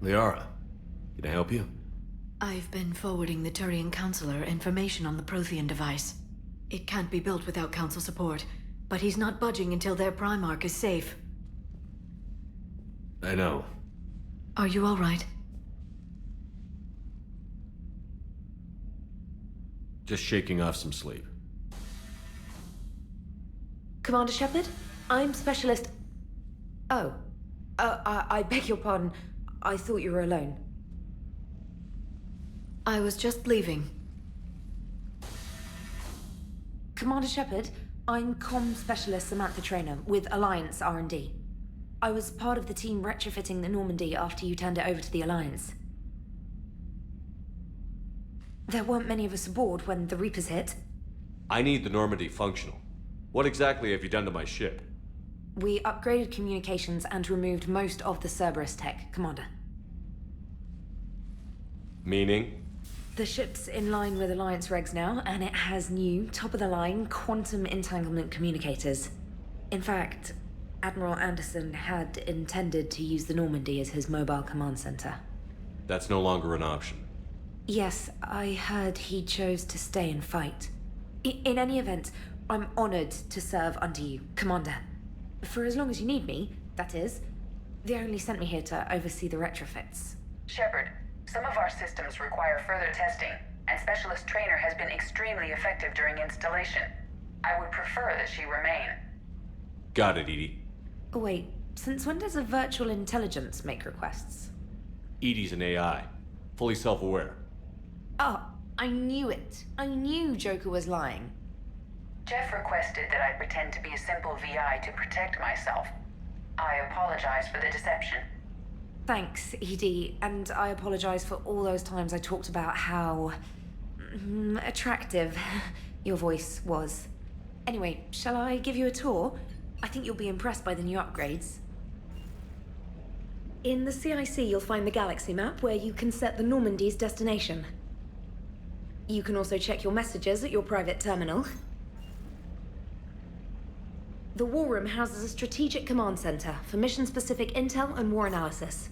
Liara, can I help you? I've been forwarding the Turian Counselor information on the Prothean device. It can't be built without Council support, but he's not budging until their Primarch is safe. I know. Are you all right? Just shaking off some sleep. Commander Shepard? I'm Specialist... Oh. I beg your pardon. I thought you were alone. I was just leaving. Commander Shepard, I'm Comm Specialist Samantha Traynor with Alliance R&D. I was part of the team retrofitting the Normandy after you turned it over to the Alliance. There weren't many of us aboard when the Reapers hit. I need the Normandy functional. What exactly have you done to my ship? We upgraded communications and removed most of the Cerberus tech, Commander. Meaning? The ship's in line with Alliance regs now, and it has new, top-of-the-line, quantum entanglement communicators. In fact, Admiral Anderson had intended to use the Normandy as his mobile command center. That's no longer an option. Yes, I heard he chose to stay and fight. In any event, I'm honored to serve under you, Commander. For as long as you need me, that is. They only sent me here to oversee the retrofits. Shepard, some of our systems require further testing, and Specialist Traynor has been extremely effective during installation. I would prefer that she remain. Got it, Edie. Oh, wait, since when does a virtual intelligence make requests? Edie's an AI. Fully self-aware. Oh, I knew it. I knew Joker was lying. Jeff requested that I pretend to be a simple VI to protect myself. I apologize for the deception. Thanks, Edie, and I apologize for all those times I talked about how... attractive your voice was. Anyway, shall I give you a tour? I think you'll be impressed by the new upgrades. In the CIC, you'll find the galaxy map where you can set the Normandy's destination. You can also check your messages at your private terminal. The War Room houses a strategic command center for mission-specific intel and war analysis.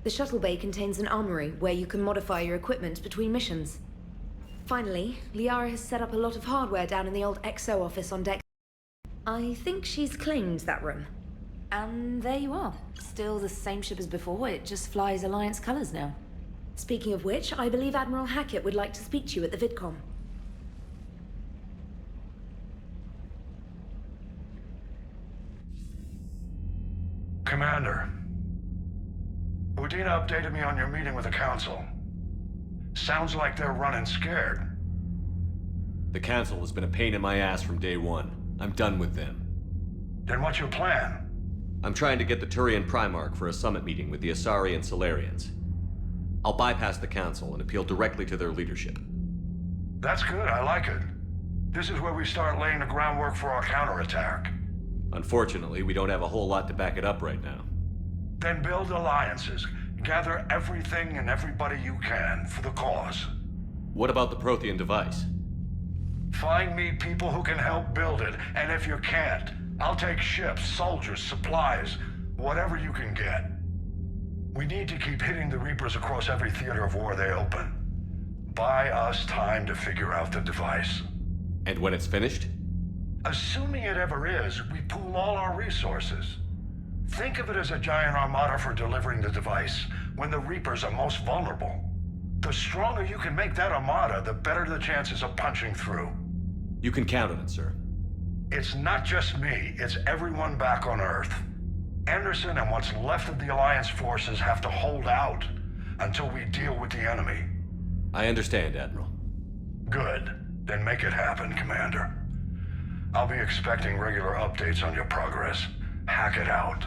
The shuttle bay contains an armory where you can modify your equipment between missions. Finally, Liara has set up a lot of hardware down in the old XO office on deck. I think she's claimed that room. And there you are. Still the same ship as before, it just flies Alliance colors now. Speaking of which, I believe Admiral Hackett would like to speak to you at the VidCom. Commander, Udina updated me on your meeting with the Council. Sounds like they're running scared. The Council has been a pain in my ass from day one. I'm done with them. Then what's your plan? I'm trying to get the Turian Primarch for a summit meeting with the Asari and Solarians. I'll bypass the Council and appeal directly to their leadership. That's good, I like it. This is where we start laying the groundwork for our counterattack. Unfortunately, we don't have a whole lot to back it up right now. Then build alliances. Gather everything and everybody you can for the cause. What about the Prothean device? Find me people who can help build it, and if you can't, I'll take ships, soldiers, supplies, whatever you can get. We need to keep hitting the Reapers across every theater of war they open. Buy us time to figure out the device. And when it's finished? Assuming it ever is, we pool all our resources. Think of it as a giant armada for delivering the device when the Reapers are most vulnerable. The stronger you can make that armada, the better the chances of punching through. You can count on it, sir. It's not just me, it's everyone back on Earth. Anderson and what's left of the Alliance forces have to hold out until we deal with the enemy. I understand, Admiral. Good. Then make it happen, Commander. I'll be expecting regular updates on your progress. Hack it out.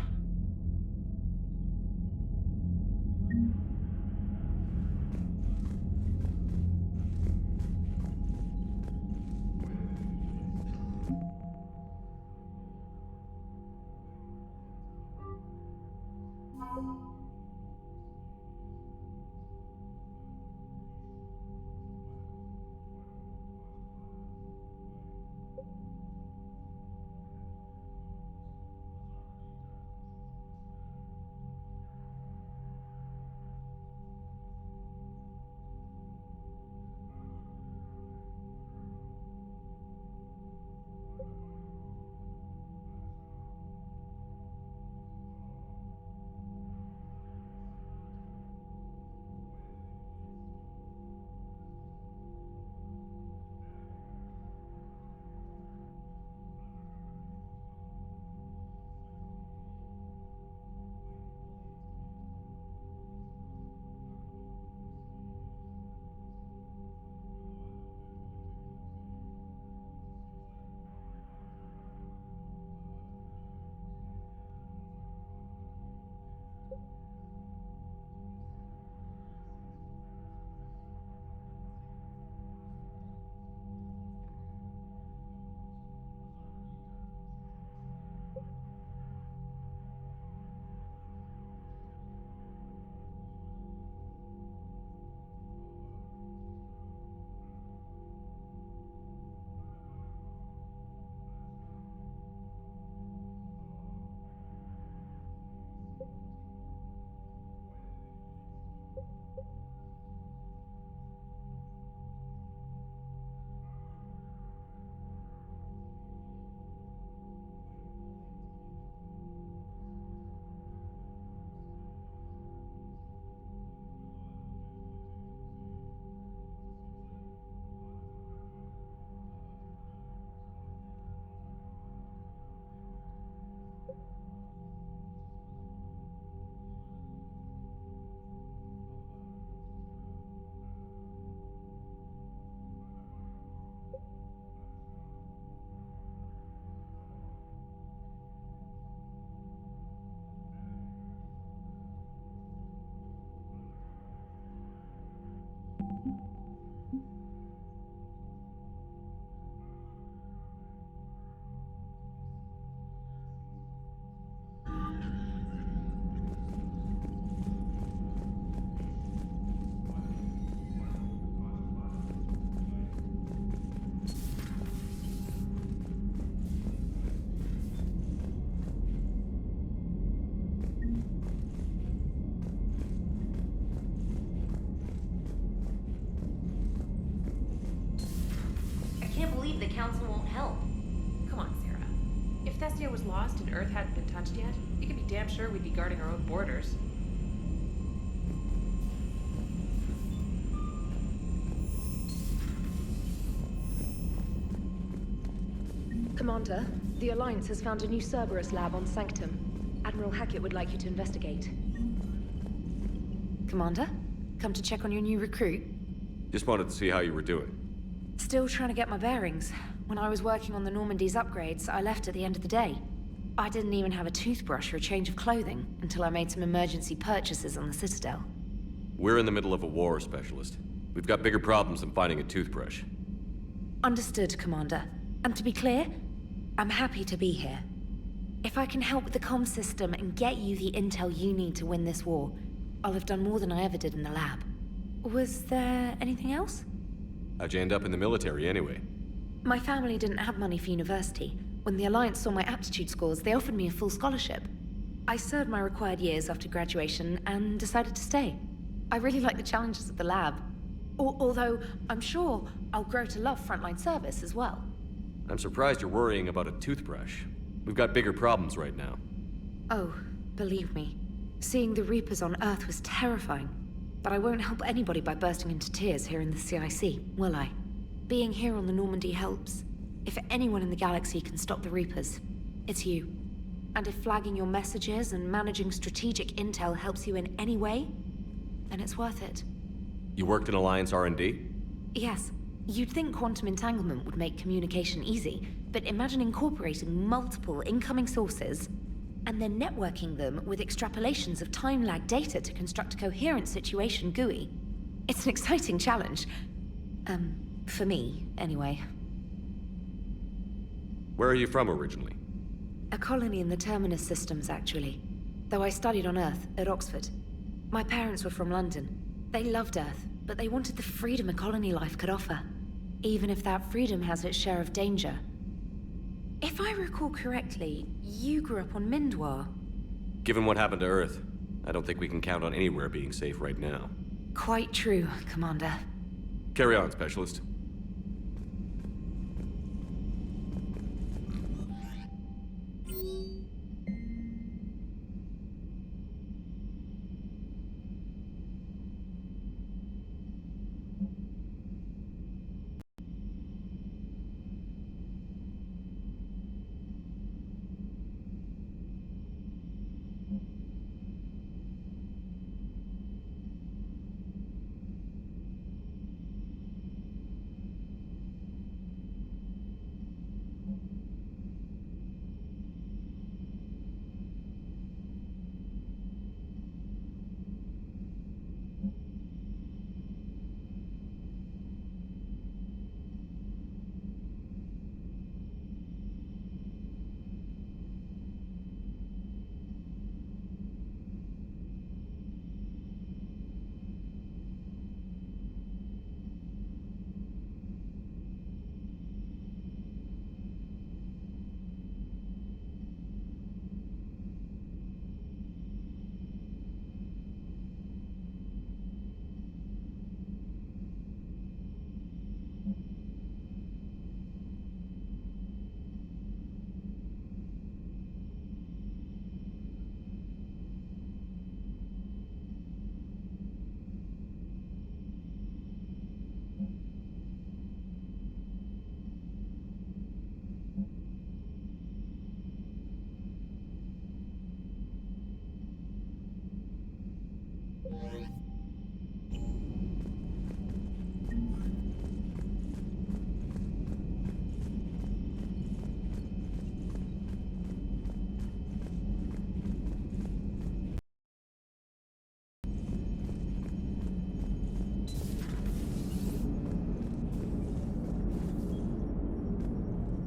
The Council won't help. Come on, Sarah. If Thessia was lost and Earth hadn't been touched yet, you can be damn sure we'd be guarding our own borders. Commander, the Alliance has found a new Cerberus lab on Sanctum. Admiral Hackett would like you to investigate. Commander, come to check on your new recruit? Just wanted to see how you were doing. Still trying to get my bearings. When I was working on the Normandy's upgrades, I left at the end of the day. I didn't even have a toothbrush or a change of clothing until I made some emergency purchases on the Citadel. We're in the middle of a war, Specialist. We've got bigger problems than finding a toothbrush. Understood, Commander. And to be clear, I'm happy to be here. If I can help with the comm system and get you the intel you need to win this war, I'll have done more than I ever did in the lab. Was there anything else? How'd you end up in the military, anyway? My family didn't have money for university. When the Alliance saw my aptitude scores, they offered me a full scholarship. I served my required years after graduation and decided to stay. I really like the challenges of the lab. Although, I'm sure I'll grow to love frontline service as well. I'm surprised you're worrying about a toothbrush. We've got bigger problems right now. Oh, believe me. Seeing the Reapers on Earth was terrifying. But I won't help anybody by bursting into tears here in the CIC, will I? Being here on the Normandy helps. If anyone in the galaxy can stop the Reapers, it's you. And if flagging your messages and managing strategic intel helps you in any way, then it's worth it. You worked in Alliance R&D? Yes. You'd think quantum entanglement would make communication easy, but imagine incorporating multiple incoming sources and then networking them with extrapolations of time-lag data to construct a coherent situation GUI. It's an exciting challenge. For me, anyway. Where are you from originally? A colony in the Terminus systems, actually. Though I studied on Earth, at Oxford. My parents were from London. They loved Earth, but they wanted the freedom a colony life could offer. Even if that freedom has its share of danger. If I recall correctly, you grew up on Mindwar. Given what happened to Earth, I don't think we can count on anywhere being safe right now. Quite true, Commander. Carry on, Specialist.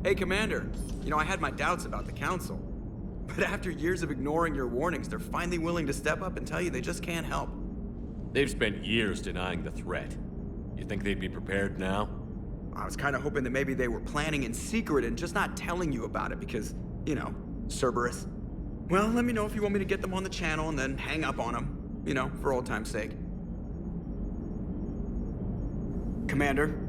Hey, Commander. You know, I had my doubts about the Council. But after years of ignoring your warnings, they're finally willing to step up and tell you they just can't help. They've spent years denying the threat. You think they'd be prepared now? I was kind of hoping that maybe they were planning in secret and just not telling you about it because, you know, Cerberus. Well, let me know if you want me to get them on the channel and then hang up on them. You know, for old time's sake. Commander?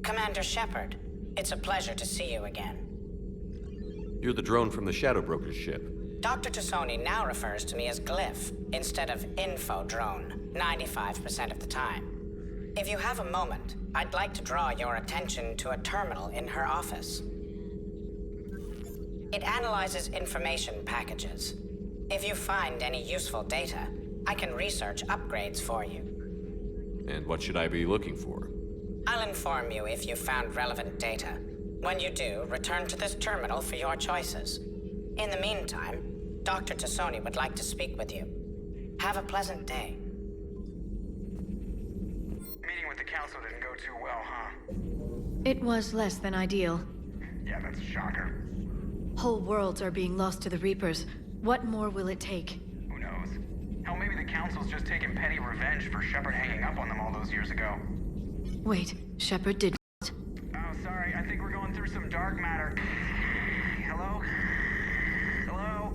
Commander Shepard, it's a pleasure to see you again. You're the drone from the Shadow Broker's ship. Dr. Tassoni now refers to me as Glyph instead of Info Drone, 95% of the time. If you have a moment, I'd like to draw your attention to a terminal in her office. It analyzes information packages. If you find any useful data, I can research upgrades for you. And what should I be looking for? I'll inform you if you found relevant data. When you do, return to this terminal for your choices. In the meantime, Dr. Tassoni would like to speak with you. Have a pleasant day. Meeting with the council didn't go too well, huh? It was less than ideal. Yeah, that's a shocker. Whole worlds are being lost to the Reapers. What more will it take? Who knows? Hell, maybe the council's just taking petty revenge for Shepard hanging up on them all those years ago. Wait, Shepard did what? Oh, sorry, I think we're going through some dark matter. Hello? Hello?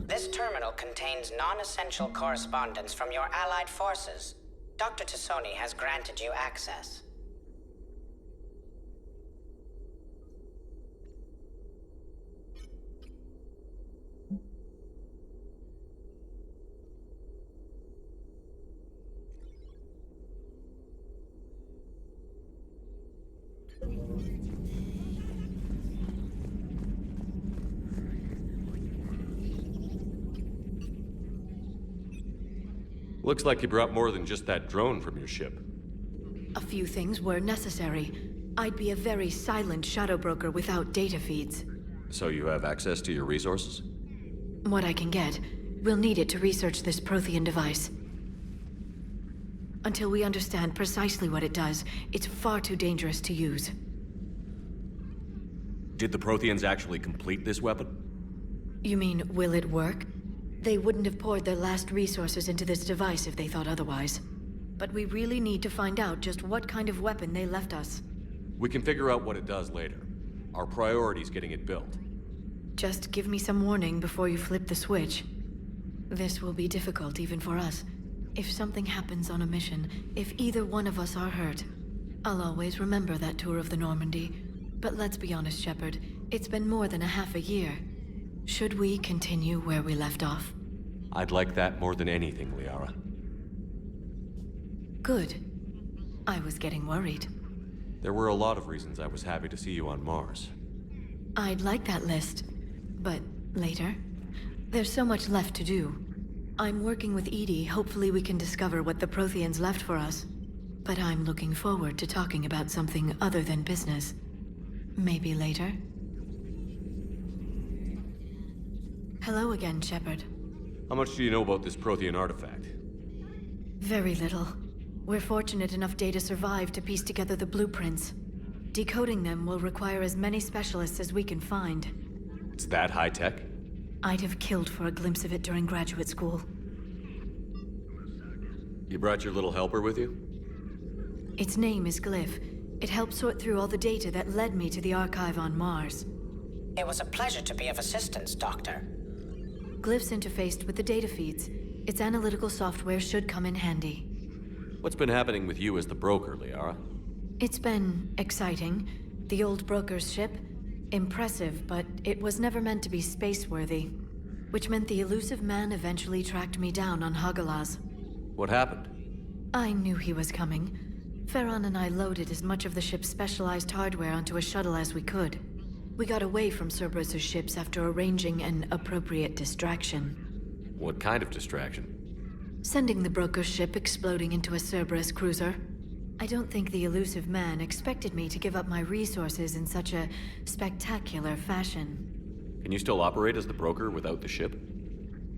This terminal contains non-essential correspondence from your allied forces. Dr. Tassoni has granted you access. Looks like you brought more than just that drone from your ship. A few things were necessary. I'd be a very silent shadow broker without data feeds. So you have access to your resources? What I can get. We'll need it to research this Prothean device. Until we understand precisely what it does, it's far too dangerous to use. Did the Protheans actually complete this weapon? You mean, will it work? They wouldn't have poured their last resources into this device if they thought otherwise. But we really need to find out just what kind of weapon they left us. We can figure out what it does later. Our priority's getting it built. Just give me some warning before you flip the switch. This will be difficult even for us. If something happens on a mission, if either one of us are hurt, I'll always remember that tour of the Normandy. But let's be honest, Shepard. It's been more than a half a year. Should we continue where we left off? I'd like that more than anything, Liara. Good. I was getting worried. There were a lot of reasons I was happy to see you on Mars. I'd like that list, but later. There's so much left to do. I'm working with Edie. Hopefully we can discover what the Protheans left for us. But I'm looking forward to talking about something other than business. Maybe later? Hello again, Shepard. How much do you know about this Prothean artifact? Very little. We're fortunate enough data survived to piece together the blueprints. Decoding them will require as many specialists as we can find. It's that high-tech? I'd have killed for a glimpse of it during graduate school. You brought your little helper with you? Its name is Glyph. It helped sort through all the data that led me to the archive on Mars. It was a pleasure to be of assistance, Doctor. Glyph's interfaced with the data feeds. Its analytical software should come in handy. What's been happening with you as the broker, Liara? It's been exciting. The old broker's ship? Impressive, but it was never meant to be space-worthy. Which meant the elusive man eventually tracked me down on Hagalaz. What happened? I knew he was coming. Farron and I loaded as much of the ship's specialized hardware onto a shuttle as we could. We got away from Cerberus' ships after arranging an appropriate distraction. What kind of distraction? Sending the broker's ship exploding into a Cerberus cruiser. I don't think the elusive man expected me to give up my resources in such a spectacular fashion. Can you still operate as the broker without the ship?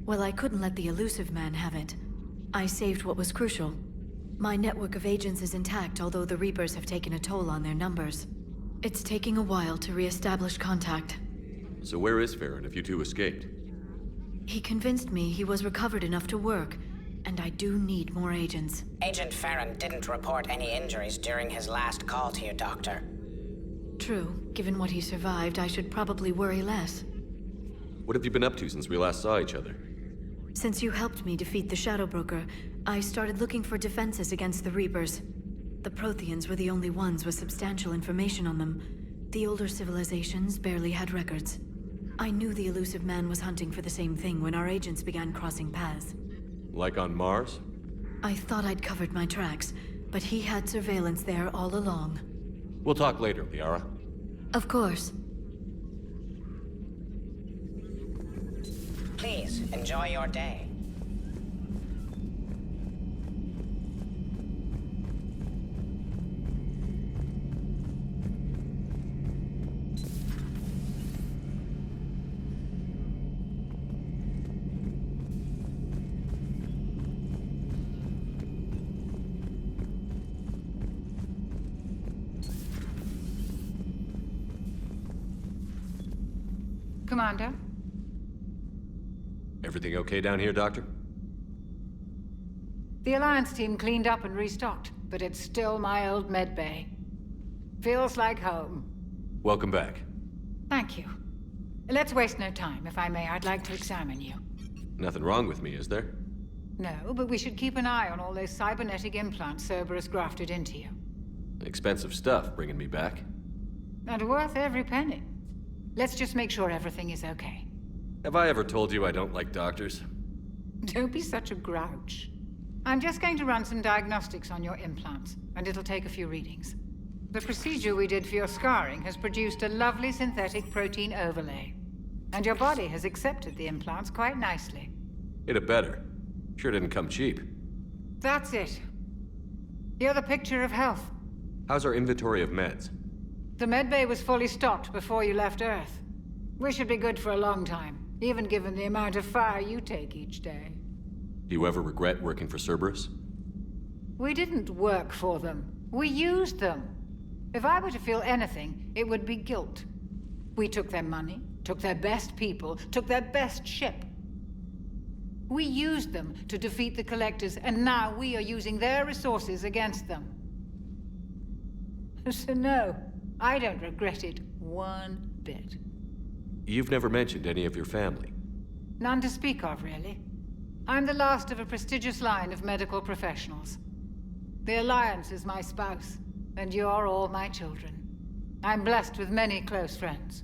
Well, I couldn't let the elusive man have it. I saved what was crucial. My network of agents is intact, although the Reapers have taken a toll on their numbers. It's taking a while to re-establish contact. So where is Farron if you two escaped? He convinced me he was recovered enough to work, and I do need more agents. Agent Farron didn't report any injuries during his last call to you, Doctor. True. Given what he survived, I should probably worry less. What have you been up to since we last saw each other? Since you helped me defeat the Shadow Broker, I started looking for defenses against the Reapers. The Protheans were the only ones with substantial information on them. The older civilizations barely had records. I knew the elusive man was hunting for the same thing when our agents began crossing paths. Like on Mars? I thought I'd covered my tracks, but he had surveillance there all along. We'll talk later, Liara. Of course. Please, enjoy your day. Commander? Everything okay down here, Doctor? The Alliance team cleaned up and restocked, but it's still my old medbay. Feels like home. Welcome back. Thank you. Let's waste no time. If I may, I'd like to examine you. Nothing wrong with me, is there? No, but we should keep an eye on all those cybernetic implants Cerberus grafted into you. Expensive stuff bringing me back. And worth every penny. Let's just make sure everything is okay. Have I ever told you I don't like doctors? Don't be such a grouch. I'm just going to run some diagnostics on your implants, and it'll take a few readings. The procedure we did for your scarring has produced a lovely synthetic protein overlay. And your body has accepted the implants quite nicely. It had better. Sure didn't come cheap. That's it. You're the picture of health. How's our inventory of meds? The medbay was fully stocked before you left Earth. We should be good for a long time, even given the amount of fire you take each day. Do you ever regret working for Cerberus? We didn't work for them. We used them. If I were to feel anything, it would be guilt. We took their money, took their best people, took their best ship. We used them to defeat the Collectors, and now we are using their resources against them. So no, I don't regret it one bit. You've never mentioned any of your family. None to speak of, really. I'm the last of a prestigious line of medical professionals. The Alliance is my spouse, and you're all my children. I'm blessed with many close friends.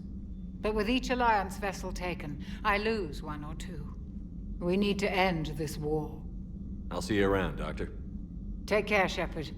But with each Alliance vessel taken, I lose one or two. We need to end this war. I'll see you around, Doctor. Take care, Shepard.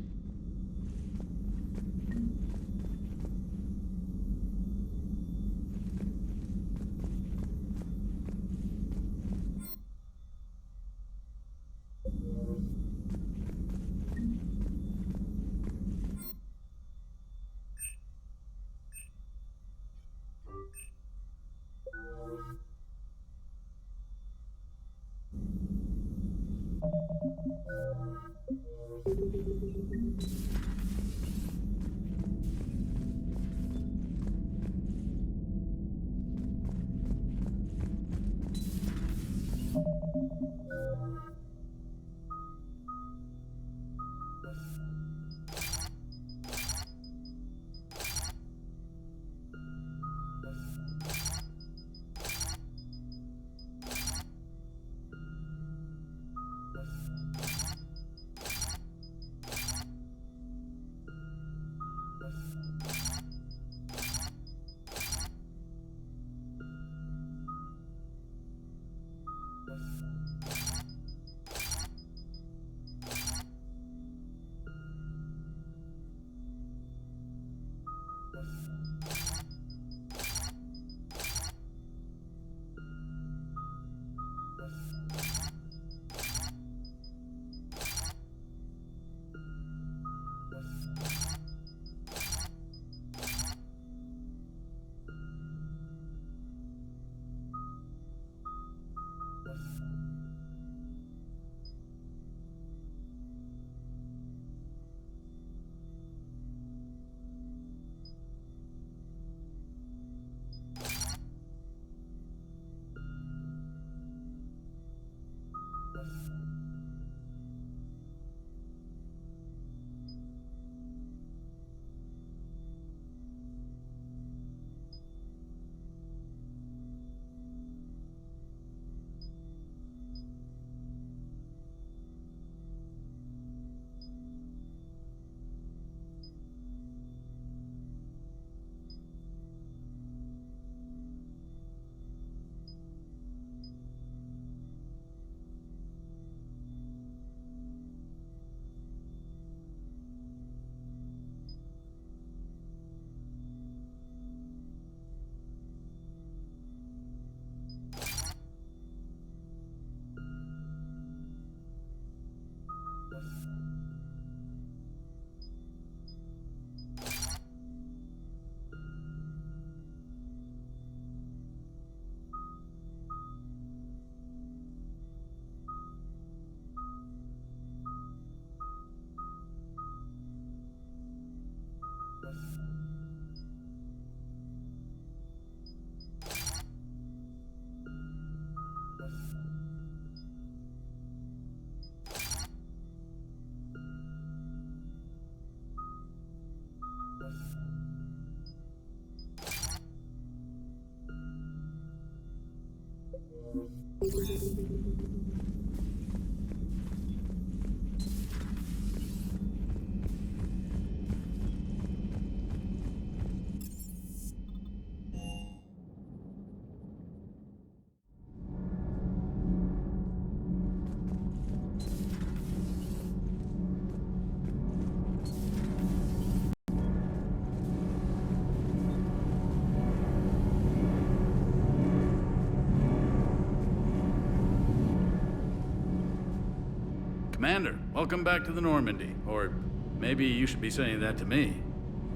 Commander, welcome back to the Normandy. Or maybe you should be saying that to me.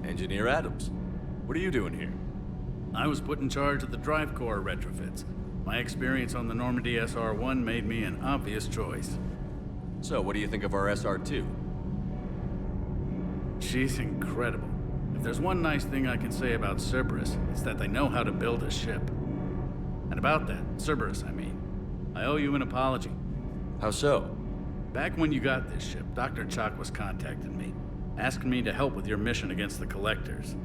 Engineer Adams, what are you doing here? I was put in charge of the drive core retrofits. My experience on the Normandy SR-1 made me an obvious choice. So, what do you think of our SR-2? She's incredible. If there's one nice thing I can say about Cerberus, it's that they know how to build a ship. And about that, Cerberus, I mean, I owe you an apology. How so? Back when you got this ship, Dr. Chalk was contacting me, asking me to help with your mission against the Collectors.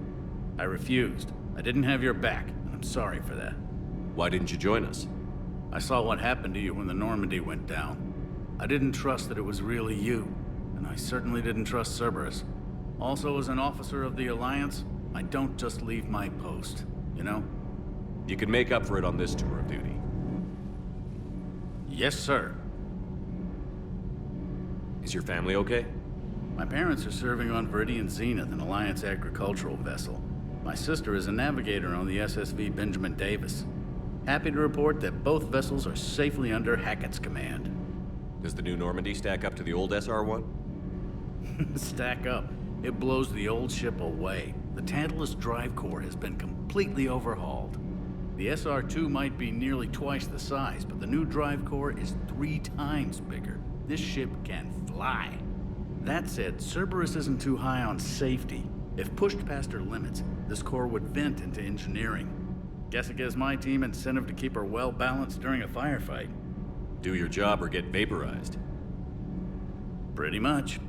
I refused. I didn't have your back, and I'm sorry for that. Why didn't you join us? I saw what happened to you when the Normandy went down. I didn't trust that it was really you, and I certainly didn't trust Cerberus. Also, as an officer of the Alliance, I don't just leave my post, you know? You can make up for it on this tour of duty. Yes, sir. Is your family okay? My parents are serving on Viridian Zenith, an Alliance agricultural vessel. My sister is a navigator on the SSV Benjamin Davis. Happy to report that both vessels are safely under Hackett's command. Does the new Normandy stack up to the old SR-1? Stack up. It blows the old ship away. The Tantalus drive core has been completely overhauled. The SR-2 might be nearly twice the size, but the new drive core is 3 times bigger. This ship can fly. That said, Cerberus isn't too high on safety. If pushed past her limits, this core would vent into engineering. Guess it gives my team incentive to keep her well balanced during a firefight. Do your job or get vaporized. Pretty much.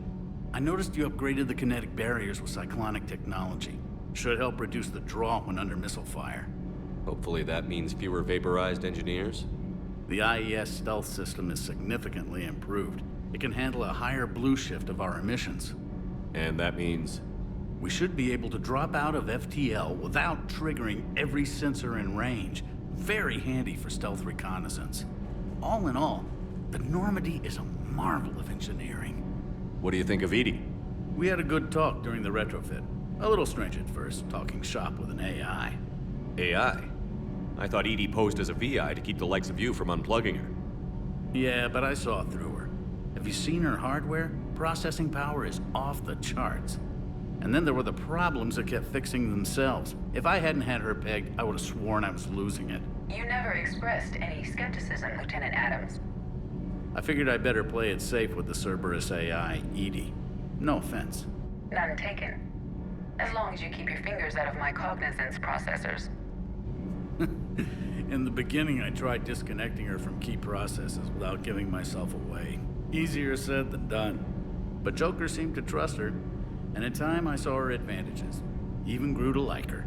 I noticed you upgraded the kinetic barriers with cyclonic technology. Should help reduce the draw when under missile fire. Hopefully that means fewer vaporized engineers. The IES stealth system is significantly improved. It can handle a higher blue shift of our emissions. And that means? We should be able to drop out of FTL without triggering every sensor in range. Very handy for stealth reconnaissance. All in all, the Normandy is a marvel of engineering. What do you think of Edie? We had a good talk during the retrofit. A little strange at first, talking shop with an AI. AI? I thought Edie posed as a VI to keep the likes of you from unplugging her. Yeah, but I saw through her. Have you seen her hardware? Processing power is off the charts. And then there were the problems that kept fixing themselves. If I hadn't had her pegged, I would have sworn I was losing it. You never expressed any skepticism, Lieutenant Adams. I figured I'd better play it safe with the Cerberus AI, Edie. No offense. None taken. As long as you keep your fingers out of my cognizance processors. In the beginning, I tried disconnecting her from key processes without giving myself away. Easier said than done. But Joker seemed to trust her, and in time I saw her advantages. Even grew to like her.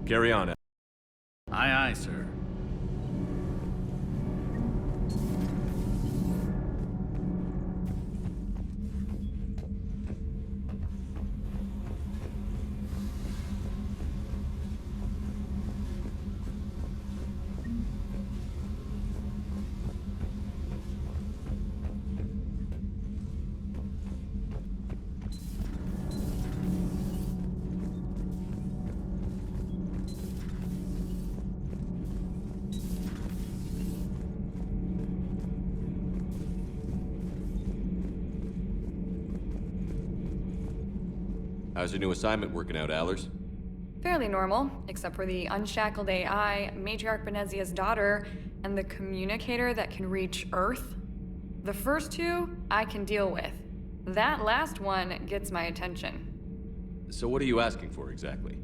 Carry on. Aye, aye, sir. How's your new assignment working out, Allers? Fairly normal, except for the unshackled AI, Matriarch Benezia's daughter, and the communicator that can reach Earth. The first two, I can deal with. That last one gets my attention. So what are you asking for exactly?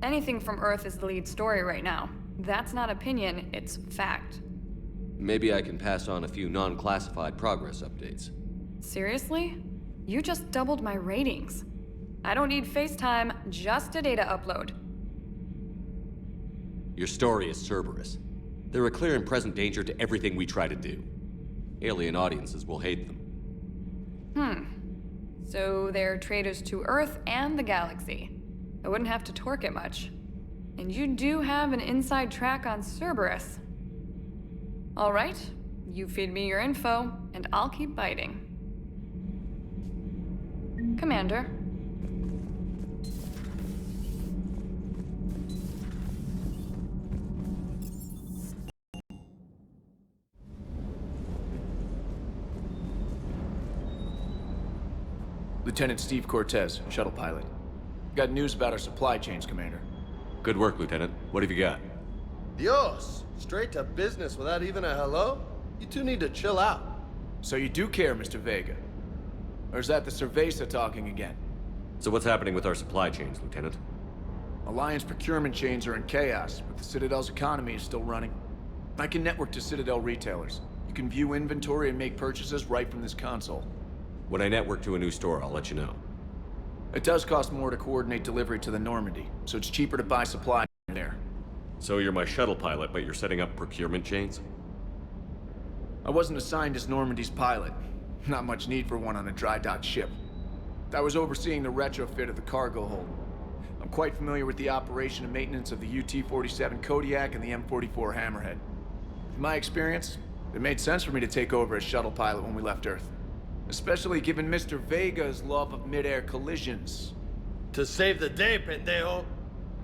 Anything from Earth is the lead story right now. That's not opinion, it's fact. Maybe I can pass on a few non-classified progress updates. Seriously? You just doubled my ratings. I don't need FaceTime, just a data upload. Your story is Cerberus. They're a clear and present danger to everything we try to do. Alien audiences will hate them. So they're traitors to Earth and the galaxy. I wouldn't have to torque it much. And you do have an inside track on Cerberus. All right, you feed me your info, and I'll keep biting. Commander. Lieutenant Steve Cortez, shuttle pilot. Got news about our supply chains, Commander. Good work, Lieutenant. What have you got? Dios! Straight to business without even a hello? You two need to chill out. So you do care, Mr. Vega? Or is that the Cerveza talking again? So what's happening with our supply chains, Lieutenant? Alliance procurement chains are in chaos, but the Citadel's economy is still running. I can network to Citadel retailers. You can view inventory and make purchases right from this console. When I network to a new store, I'll let you know. It does cost more to coordinate delivery to the Normandy, so it's cheaper to buy supply there. So you're my shuttle pilot, but you're setting up procurement chains? I wasn't assigned as Normandy's pilot. Not much need for one on a dry dock ship. I was overseeing the retrofit of the cargo hold. I'm quite familiar with the operation and maintenance of the UT-47 Kodiak and the M44 Hammerhead. In my experience, it made sense for me to take over as shuttle pilot when we left Earth. Especially given Mr. Vega's love of mid-air collisions. To save the day, pendejo.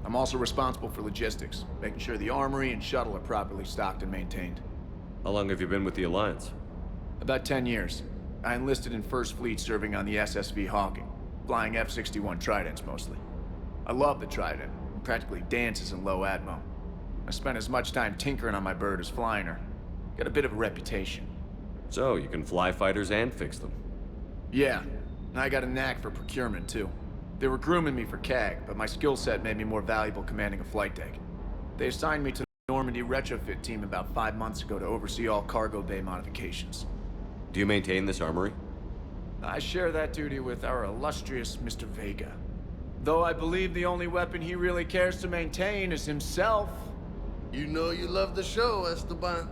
I'm also responsible for logistics, making sure the armory and shuttle are properly stocked and maintained. How long have you been with the Alliance? About 10 years. I enlisted in First Fleet serving on the SSV Hawking, flying F-61 Tridents mostly. I love the Trident. It practically dances in low atmo. I spent as much time tinkering on my bird as flying her. Got a bit of a reputation. So, you can fly fighters and fix them? Yeah, and I got a knack for procurement too. They were grooming me for CAG, but my skill set made me more valuable commanding a flight deck. They assigned me to the Normandy retrofit team about 5 months ago to oversee all cargo bay modifications. Do you maintain this armory? I share that duty with our illustrious Mr. Vega. Though I believe the only weapon he really cares to maintain is himself. You know you love the show, Esteban.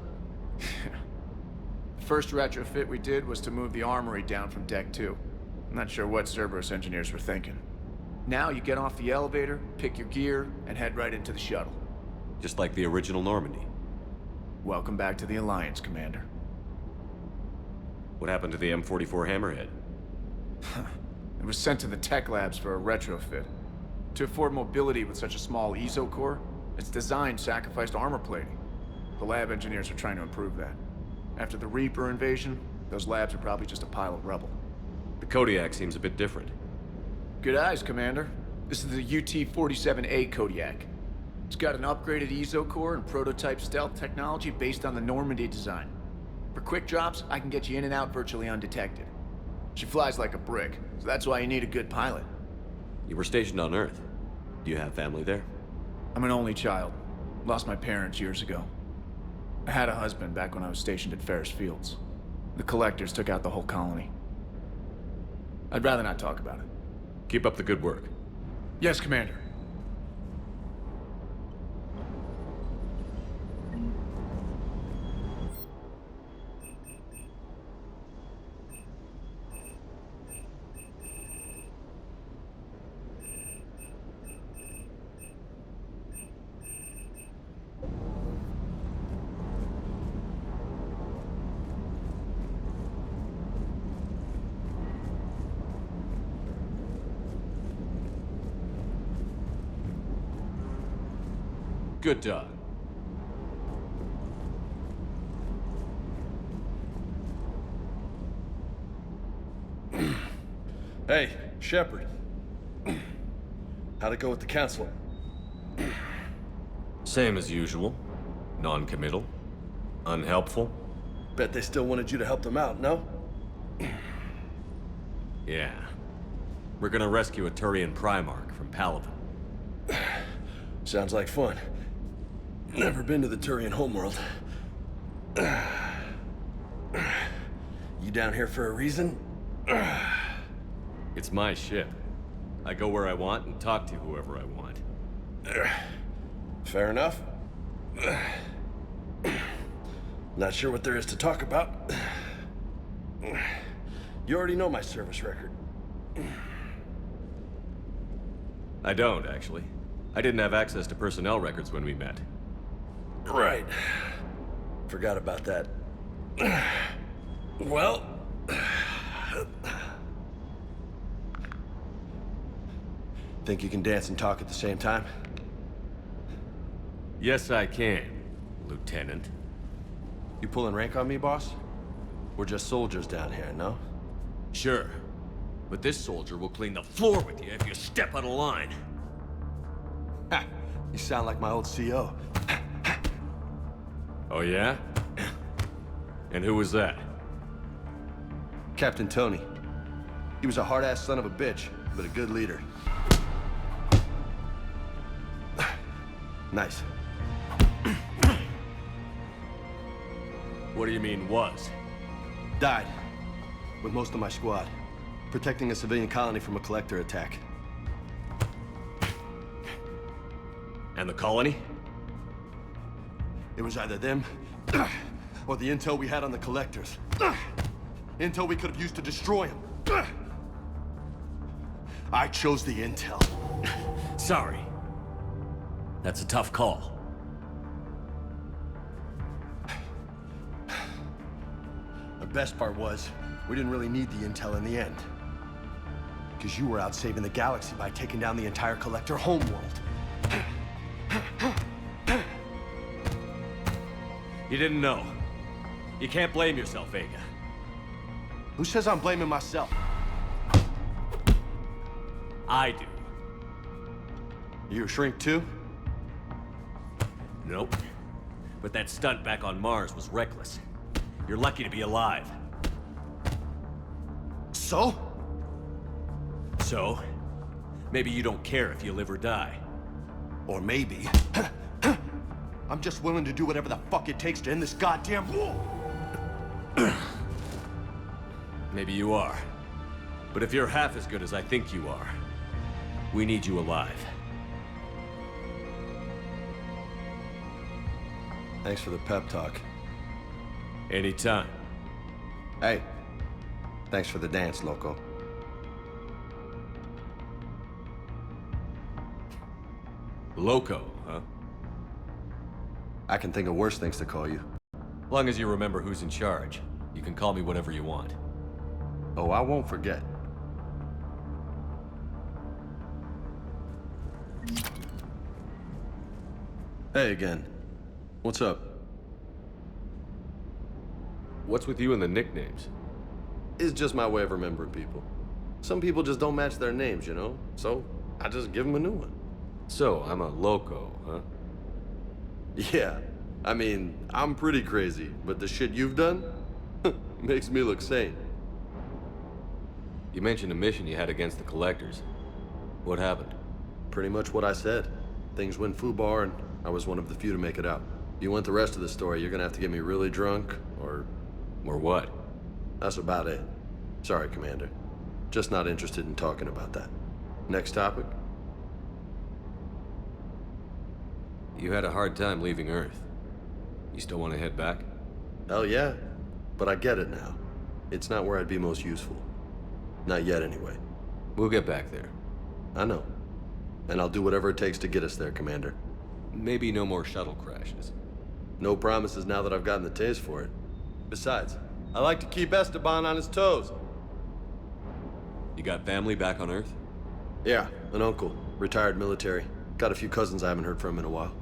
The first retrofit we did was to move the armory down from Deck 2. I'm not sure what Cerberus engineers were thinking. Now you get off the elevator, pick your gear, and head right into the shuttle. Just like the original Normandy. Welcome back to the Alliance, Commander. What happened to the M44 Hammerhead? It was sent to the tech labs for a retrofit. To afford mobility with such a small ESO core, its design sacrificed armor plating. The lab engineers are trying to improve that. After the Reaper invasion, those labs are probably just a pile of rubble. The Kodiak seems a bit different. Good eyes, Commander. This is the UT-47A Kodiak. It's got an upgraded ESO core and prototype stealth technology based on the Normandy design. For quick drops, I can get you in and out virtually undetected. She flies like a brick, so that's why you need a good pilot. You were stationed on Earth. Do you have family there? I'm an only child. Lost my parents years ago. I had a husband back when I was stationed at Ferris Fields. The Collectors took out the whole colony. I'd rather not talk about it. Keep up the good work. Yes, Commander. Good dog. Hey, Shepard. How'd it go with the council? Same as usual. Non-committal. Unhelpful. Bet they still wanted you to help them out, no? Yeah. We're gonna rescue a Turian Primarch from Palaven. Sounds like fun. Never been to the Turian homeworld. You down here for a reason? It's my ship. I go where I want and talk to whoever I want. Fair enough. Not sure what there is to talk about. You already know my service record. I don't, actually. I didn't have access to personnel records when we met. Right. Forgot about that. Well... Think you can dance and talk at the same time? Yes, I can, Lieutenant. You pulling rank on me, boss? We're just soldiers down here, no? Sure. But this soldier will clean the floor with you if you step out of line. Ha! You sound like my old CO. Oh yeah? And who was that? Captain Tony. He was a hard-ass son of a bitch, but a good leader. Nice. What do you mean, was? Died. With most of my squad. Protecting a civilian colony from a collector attack. And the colony? It was either them, or the intel we had on the collectors. Intel we could have used to destroy them. I chose the intel. Sorry. That's a tough call. The best part was, we didn't really need the intel in the end. Because you were out saving the galaxy by taking down the entire collector homeworld. You didn't know. You can't blame yourself, Vega. Who says I'm blaming myself? I do. You a shrink too? Nope. But that stunt back on Mars was reckless. You're lucky to be alive. So? So? Maybe you don't care if you live or die. Or maybe... I'm just willing to do whatever the fuck it takes to end this goddamn war! Maybe you are. But if you're half as good as I think you are, we need you alive. Thanks for the pep talk. Anytime. Hey, thanks for the dance, loco. Loco, huh? I can think of worse things to call you. Long as you remember who's in charge, you can call me whatever you want. Oh, I won't forget. Hey again. What's up? What's with you and the nicknames? It's just my way of remembering people. Some people just don't match their names, you know? So, I just give them a new one. So, I'm a loco, huh? Yeah. I mean, I'm pretty crazy, but the shit you've done makes me look sane. You mentioned a mission you had against the Collectors. What happened? Pretty much what I said. Things went foobar, and I was one of the few to make it out. If you want the rest of the story, you're gonna have to get me really drunk, or... Or what? That's about it. Sorry, Commander. Just not interested in talking about that. Next topic? You had a hard time leaving Earth. You still want to head back? Hell yeah. But I get it now. It's not where I'd be most useful. Not yet, anyway. We'll get back there. I know. And I'll do whatever it takes to get us there, Commander. Maybe no more shuttle crashes. No promises now that I've gotten the taste for it. Besides, I like to keep Esteban on his toes. You got family back on Earth? Yeah, an uncle. Retired military. Got a few cousins I haven't heard from in a while.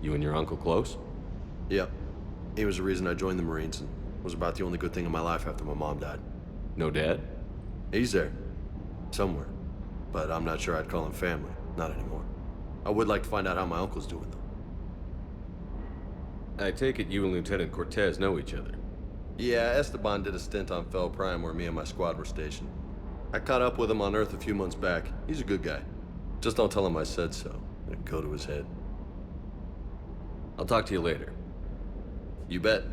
You and your uncle close? Yep. He was the reason I joined the Marines and was about the only good thing in my life after my mom died. No dad? He's there. Somewhere. But I'm not sure I'd call him family. Not anymore. I would like to find out how my uncle's doing, though. I take it you and Lieutenant Cortez know each other. Yeah, Esteban did a stint on Fel Prime where me and my squad were stationed. I caught up with him on Earth a few months back. He's a good guy. Just don't tell him I said so. It'd go to his head. I'll talk to you later. You bet.